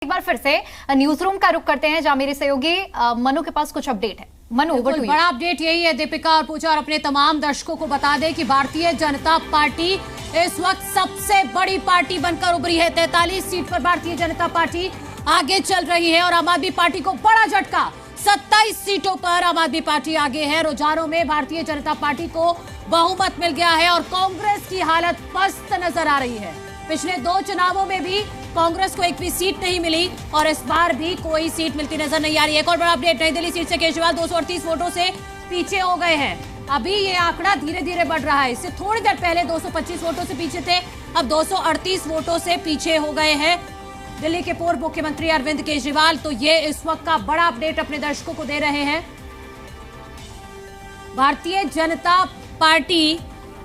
एक बार फिर से न्यूज रूम का रुख करते हैं जहां मेरे सहयोगी मनु के पास कुछ अपडेट है। मनु, बड़ा अपडेट यही है दीपिका और पूजा, और अपने तमाम दर्शकों को बता दें कि भारतीय जनता पार्टी इस वक्त सबसे बड़ी पार्टी बनकर उभरी है। 43 सीट पर भारतीय जनता पार्टी आगे चल रही है और आम आदमी पार्टी को बड़ा झटका, 27 सीटों पर आम आदमी पार्टी आगे है। रुझानों में भारतीय जनता पार्टी को बहुमत मिल गया है और कांग्रेस की हालत पस्त नजर आ रही है। पिछले 2 चुनावों में भी कांग्रेस को एक भी सीट नहीं मिली और इस बार भी कोई सीट मिलती नजर नहीं आ रही है। एक और बड़ा अपडेट, नई दिल्ली सीट से केजरीवाल 238 वोटों से पीछे हो गए हैं। अभी ये आंकड़ा धीरे धीरे बढ़ रहा है। इससे थोड़ी देर पहले 225 वोटों से पीछे थे, अब 238 वोटों से पीछे हो गए हैं दिल्ली के पूर्व मुख्यमंत्री अरविंद केजरीवाल। तो ये इस वक्त का बड़ा अपडेट अपने दर्शकों को दे रहे हैं। भारतीय जनता पार्टी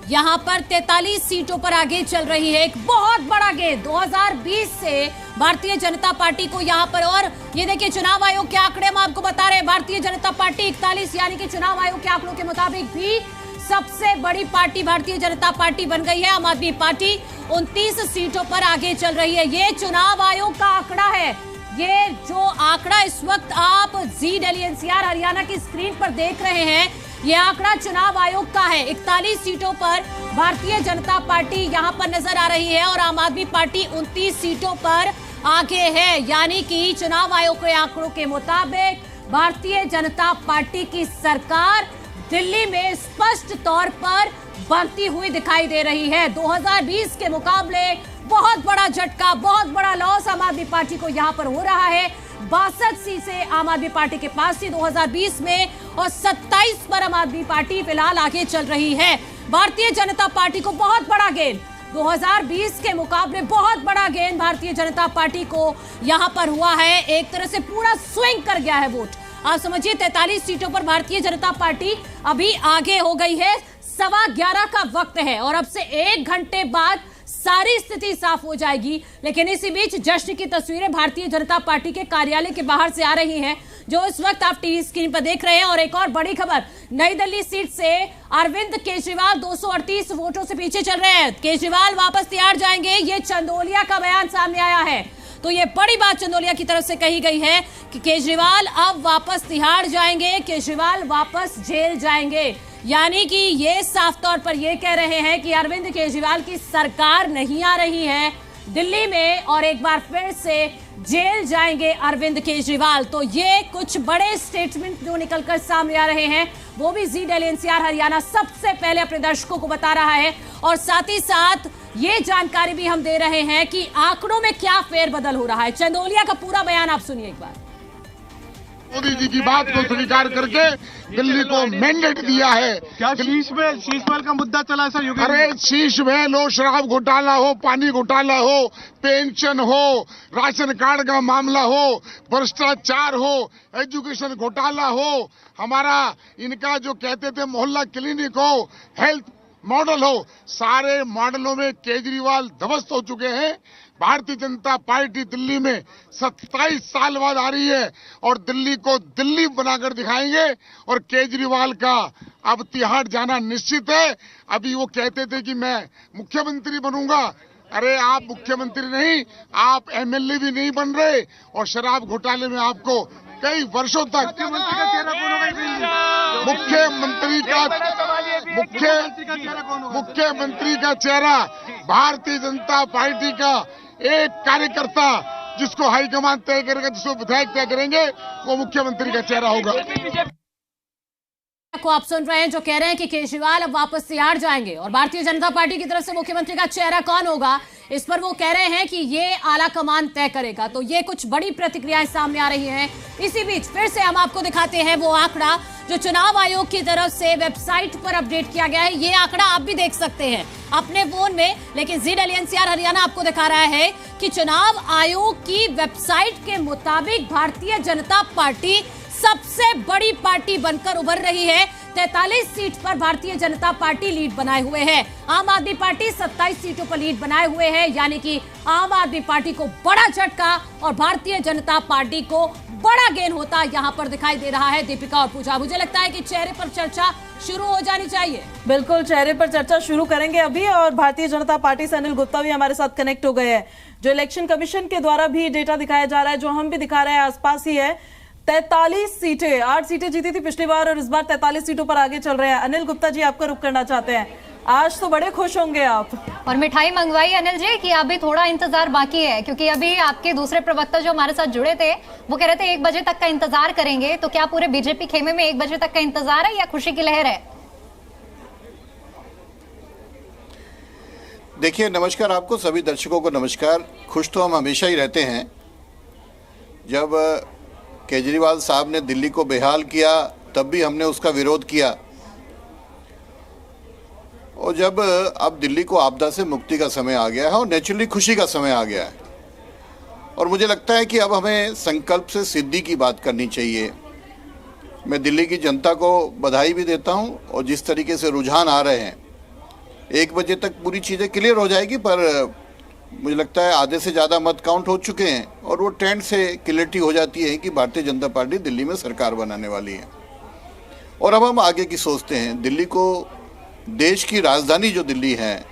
यहां पर 43 सीटों पर आगे चल रही है। एक बहुत बड़ा गेंद 2020 से भारतीय जनता पार्टी को यहां पर, और ये देखिए चुनाव आयोग के आंकड़े हम आपको बता रहे हैं। भारतीय जनता पार्टी 41 यानी कि चुनाव आयोग के आंकड़ों के मुताबिक भी सबसे बड़ी पार्टी भारतीय जनता पार्टी बन गई है। आम आदमी पार्टी 29 सीटों पर आगे चल रही है। ये चुनाव आयोग का आंकड़ा है। ये जो आंकड़ा इस वक्त आप जी दिल्ली एनसीआर हरियाणा की स्क्रीन पर देख रहे हैं, यह आंकड़ा चुनाव आयोग का है। 41 सीटों पर भारतीय जनता पार्टी यहां पर नजर आ रही है और आम आदमी पार्टी 29 सीटों पर आगे है। यानी कि चुनाव आयोग के आंकड़ों के मुताबिक भारतीय जनता पार्टी की सरकार दिल्ली में स्पष्ट तौर पर बनती हुई दिखाई दे रही है। 2020 के मुकाबले बहुत बड़ा झटका, बहुत बड़ा लॉस आम आदमी पार्टी को यहां पर हो रहा है। 62 सीटें आम आदमी पार्टी के पास थी 2020 में और 27 पर आम आदमी पार्टी फिलहाल आगे चल रही है। भारतीय जनता पार्टी को बहुत बड़ा गेंद 2020 के मुकाबले, बहुत बड़ा गेंद भारतीय जनता पार्टी को यहां पर हुआ है। एक तरह से पूरा स्विंग कर गया है वोट। आप समझिए 43 सीटों पर भारतीय जनता पार्टी अभी आगे हो गई है। 11:15 का वक्त है और अब से 1 घंटे बाद सारी स्थिति साफ हो जाएगी। लेकिन इसी बीच जश्न की तस्वीरें भारतीय जनता पार्टी के कार्यालय के बाहर से आ रही हैं, जो इस वक्त आप टीवी स्क्रीन पर देख रहे हैं। और एक और बड़ी खबर, नई दिल्ली सीट से अरविंद केजरीवाल 238 वोटों से पीछे चल रहे हैं। केजरीवाल वापस तिहाड़ जाएंगे, ये चंदोलिया का बयान सामने आया है। तो ये बड़ी बात चंदोलिया की तरफ से कही गई है कि केजरीवाल अब वापस तिहाड़ जाएंगे, केजरीवाल वापस जेल जाएंगे। यानी कि ये साफ तौर पर ये कह रहे हैं कि अरविंद केजरीवाल की सरकार नहीं आ रही है दिल्ली में और एक बार फिर से जेल जाएंगे अरविंद केजरीवाल। तो ये कुछ बड़े स्टेटमेंट जो निकलकर सामने आ रहे हैं, वो भी जी दिल्ली एनसीआर हरियाणा सबसे पहले अपने दर्शकों को बता रहा है। और साथ ही साथ ये जानकारी भी हम दे रहे हैं कि आंकड़ों में क्या फेरबदल हो रहा है। चंदोलिया का पूरा बयान आप सुनिए एक बार। मोदी जी की बात को स्वीकार करके दिल्ली को मैंडेट दिया है। क्या शीश महल का मुद्दा चला सर? अरे शीश महल हो, शराब घोटाला हो, पानी घोटाला हो, पेंशन हो, राशन कार्ड का मामला हो, भ्रष्टाचार हो, एजुकेशन घोटाला हो, हमारा इनका जो कहते थे मोहल्ला क्लिनिक हो, हेल्थ मॉडल हो, सारे मॉडलों में केजरीवाल ध्वस्त हो चुके हैं। भारतीय जनता पार्टी दिल्ली में 27 साल बाद आ रही है और दिल्ली को दिल्ली बनाकर दिखाएंगे। और केजरीवाल का अब तिहाड़ जाना निश्चित है। अभी वो कहते थे कि मैं मुख्यमंत्री बनूंगा। अरे आप मुख्यमंत्री नहीं, आप एमएलए भी नहीं बन रहे और शराब घोटाले में आपको कई वर्षों तक मुख्यमंत्री का चेहरा भारतीय जनता पार्टी का एक कार्यकर्ता, जिसको हाईकमान तय करेगा, जिसको विधायक तय करेंगे, वो मुख्यमंत्री का चेहरा होगा। को आप सुन रहे हैं जो कह रहे हैं कि केजरीवाल अब वापस तिहाड़ जाएंगे और भारतीय जनता पार्टी की तरफ से मुख्यमंत्री का चेहरा कौन होगा, इस पर वो कह रहे हैं कि ये आला कमान तय करेगा। तो ये कुछ बड़ी प्रतिक्रियाएं सामने आ रही हैं। इसी बीच फिर से हम आपको दिखाते हैं वो आंकड़ा जो चुनाव आयोग की तरफ से वेबसाइट पर अपडेट किया गया है। ये आंकड़ा आप भी देख सकते हैं अपने फोन में, लेकिन जी दिल्ली एनसीआर हरियाणा आपको दिखा रहा है कि चुनाव आयोग की वेबसाइट के मुताबिक भारतीय जनता पार्टी सबसे बड़ी पार्टी बनकर उभर रही है। 43 सीट पर भारतीय जनता पार्टी लीड बनाए हुए है। आम आदमी पार्टी 27 सीटों पर लीड बनाए हुए है, यानी कि आम आदमी पार्टी को बड़ा झटका और भारतीय जनता पार्टी को बड़ा गेन होता यहां पर दिखाई दे रहा है। दीपिका और पूजा, मुझे लगता है कि चेहरे पर चर्चा शुरू हो जानी चाहिए। बिल्कुल, चेहरे पर चर्चा शुरू करेंगे अभी। और भारतीय जनता पार्टी से अनिल गुप्ता भी हमारे साथ कनेक्ट हो गए हैं। जो इलेक्शन कमीशन के द्वारा भी डेटा दिखाया जा रहा है, जो हम भी दिखा रहे हैं, आसपास ही है 43 सीटें, 8 सीटें जीती थी पिछली बार और इस बार 43 सीटों पर आगे चल रहे हैं। अनिल गुप्ता जी, आपका रुख करना चाहते हैं। आज तो बड़े खुश होंगे आप। और मिठाई मंगवाई अनिल जी कि अभी थोड़ा इंतजार बाकी है, क्योंकि अभी आपके दूसरे प्रवक्ता जो हमारे साथ जुड़े थे वो कह रहे थे 1 बजे तक का इंतजार करेंगे। तो क्या पूरे बीजेपी खेमे में 1 बजे तक का इंतजार है या खुशी की लहर है? देखिए, नमस्कार आपको, सभी दर्शकों को नमस्कार। खुश तो हम हमेशा ही रहते हैं। जब केजरीवाल साहब ने दिल्ली को बेहाल किया तब भी हमने उसका विरोध किया, और जब अब दिल्ली को आपदा से मुक्ति का समय आ गया है और नेचुरली खुशी का समय आ गया है, और मुझे लगता है कि अब हमें संकल्प से सिद्धि की बात करनी चाहिए। मैं दिल्ली की जनता को बधाई भी देता हूं, और जिस तरीके से रुझान आ रहे हैं 1 बजे तक पूरी चीज़ें क्लियर हो जाएगी, पर मुझे लगता है आधे से ज़्यादा मत काउंट हो चुके हैं और वो ट्रेंड से क्लियरिटी हो जाती है कि भारतीय जनता पार्टी दिल्ली में सरकार बनाने वाली है। और अब हम आगे की सोचते हैं। दिल्ली को, देश की राजधानी जो दिल्ली है,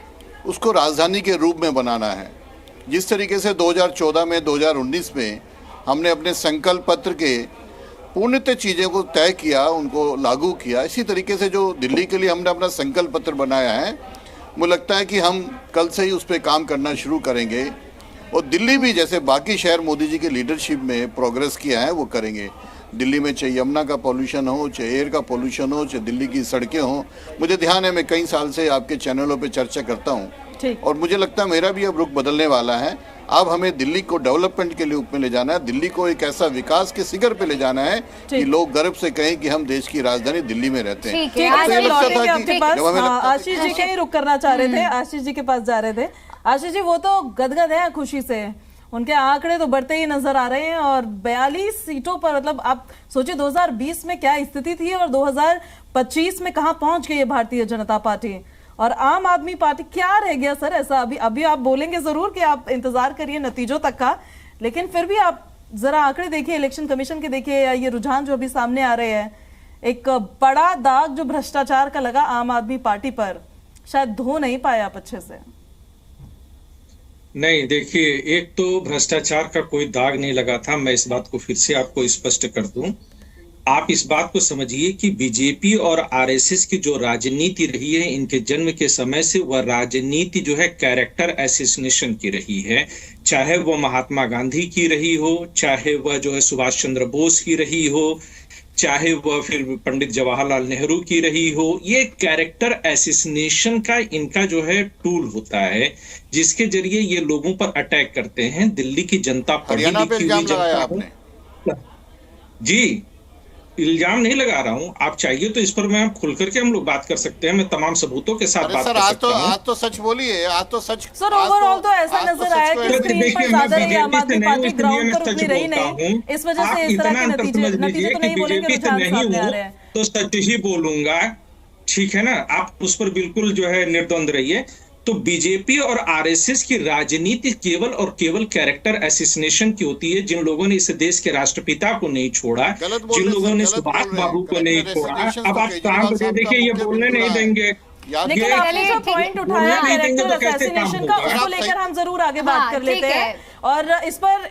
उसको राजधानी के रूप में बनाना है। जिस तरीके से 2014 में, 2019 में हमने अपने संकल्प पत्र के पूर्णतः चीज़ों को तय किया, उनको लागू किया, इसी तरीके से जो दिल्ली के लिए हमने अपना संकल्प पत्र बनाया है, मुझे लगता है कि हम कल से ही उस पर काम करना शुरू करेंगे। और दिल्ली भी जैसे बाकी शहर मोदी जी के लीडरशिप में प्रोग्रेस किया है वो करेंगे। दिल्ली में चाहे यमुना का पॉल्यूशन हो, चाहे एयर का पॉल्यूशन हो, चाहे दिल्ली की सड़कें हों, मुझे ध्यान है, मैं कई साल से आपके चैनलों पे चर्चा करता हूं, और मुझे लगता है मेरा भी अब रुख बदलने वाला है। अब हमें दिल्ली को डेवलपमेंट के रूप में ले जाना है, दिल्ली को एक ऐसा विकास के शिखर पे ले जाना है कि लोग गर्व से कहें कि हम देश की राजधानी दिल्ली में रहते हैं। आशीष जी का ही रुख करना चाह रहे थे, आशीष जी के पास जा रहे थे। आशीष जी, वो तो गदगद है खुशी से, उनके आंकड़े तो बढ़ते ही नजर आ रहे हैं। और 42 सीटों पर, मतलब आप सोचिए 2020 में क्या स्थिति थी और 2025 में कहां पहुंच गई है भारतीय जनता पार्टी और आम आदमी पार्टी। क्या रह गया सर ऐसा? अभी आप बोलेंगे जरूर कि आप इंतजार करिए नतीजों तक का, लेकिन फिर भी आप जरा आंकड़े देखिए, इलेक्शन कमीशन के देखिए, या ये रुझान जो अभी सामने आ रहे हैं। एक बड़ा दाग जो भ्रष्टाचार का लगा आम आदमी पार्टी पर, शायद धो नहीं पाए आप अच्छे से। नहीं, देखिए, एक तो भ्रष्टाचार का कोई दाग नहीं लगा था। मैं इस बात को फिर से आपको स्पष्ट कर दूं। आप इस बात को समझिए कि बीजेपी और आरएसएस की जो राजनीति रही है इनके जन्म के समय से, वह राजनीति जो है कैरेक्टर असैसिनेशन की रही है। चाहे वह महात्मा गांधी की रही हो, चाहे वह जो है सुभाष चंद्र बोस की रही हो, चाहे वह फिर पंडित जवाहरलाल नेहरू की रही हो। ये कैरेक्टर असैसिनेशन का इनका जो है टूल होता है, जिसके जरिए ये लोगों पर अटैक करते हैं। दिल्ली की जनता पढ़ी लिखी हुई जनता। जी, इल्जाम नहीं लगा रहा हूं। आप चाहिए तो इस पर मैं खुल करके हम लोग बात कर सकते हैं, मैं तमाम सबूतों के साथ बात कर सकता हूं। आज तो सच बोलिए, आज तो सच। सर, ओवरऑल तो ऐसा नजर आया कि स्क्रीन पर ज्यादा रही आम आदमी पार्टी, ग्राउंड पर उतनी रही नहीं। इस वजह से इस तरह के नतीजे तो नहीं बोलेंगे, रुझान सामने आ रहे हैं तो सच ही बोलूंगा, ठीक है ना। आप उस पर बिल्कुल जो है निर्द्वंद रहिए। तो बीजेपी और आरएसएस की राजनीति केवल और केवल कैरेक्टर असैसिनेशन की होती है। जिन लोगों ने इस देश के राष्ट्रपिता को नहीं छोड़ा, जिन लोगों ने सुभाष बाबू को नहीं छोड़ा, अब आप काम देखिए, ये बोलने नहीं देंगे। लेकिन आपने जो पॉइंट उठाया कैरेक्टर असैसिनेशन का, उसको लेकर हम जरूर आगे बात कर लेते हैं। और इस पर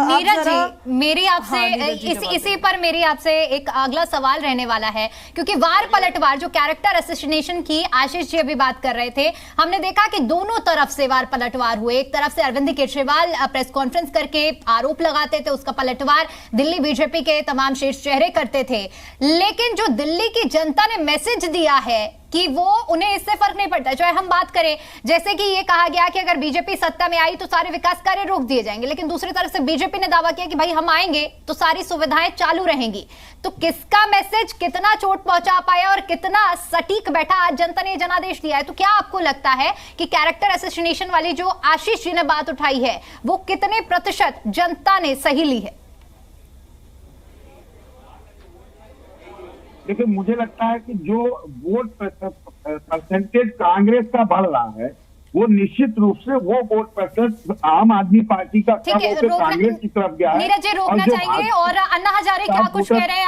नीरज जी, मेरी आपसे इसी पर मेरी आपसे एक अगला सवाल रहने वाला है, क्योंकि वार पलटवार जो कैरेक्टर असैसिनेशन की आशीष जी अभी बात कर रहे थे, हमने देखा कि दोनों तरफ से वार पलटवार हुए। एक तरफ से अरविंद केजरीवाल प्रेस कॉन्फ्रेंस करके आरोप लगाते थे, उसका पलटवार दिल्ली बीजेपी के तमाम शीर्ष चेहरे करते थे। लेकिन जो दिल्ली की जनता ने मैसेज दिया है कि वो उन्हें इससे फर्क नहीं पड़ता, चाहे हम बात करें, जैसे कि ये कहा गया कि अगर बीजेपी सत्ता में आई तो सारे विकास कार्य रोक दिए जाएंगे, लेकिन दूसरी तरफ से बीजेपी ने दावा किया कि भाई हम आएंगे तो सारी सुविधाएं चालू रहेंगी। तो किसका मैसेज कितना चोट पहुंचा पाया और कितना सटीक बैठा, आज जनता ने जनादेश दिया है। तो क्या आपको लगता है कि कैरेक्टर असैसिनेशन वाली जो आशीष जी ने बात उठाई है, वो कितने प्रतिशत जनता ने सही ली है? लेकिन मुझे लगता है कि जो वोट परसेंटेज कांग्रेस का बढ़ रहा है वो निश्चित रूप से वो वोट परसेंट आम आदमी पार्टी का ठीक है, कांग्रेस की तरफ गया है। नीरज जी रोकना चाहेंगे और अन्ना हजारे क्या कुछ कह रहे हैं।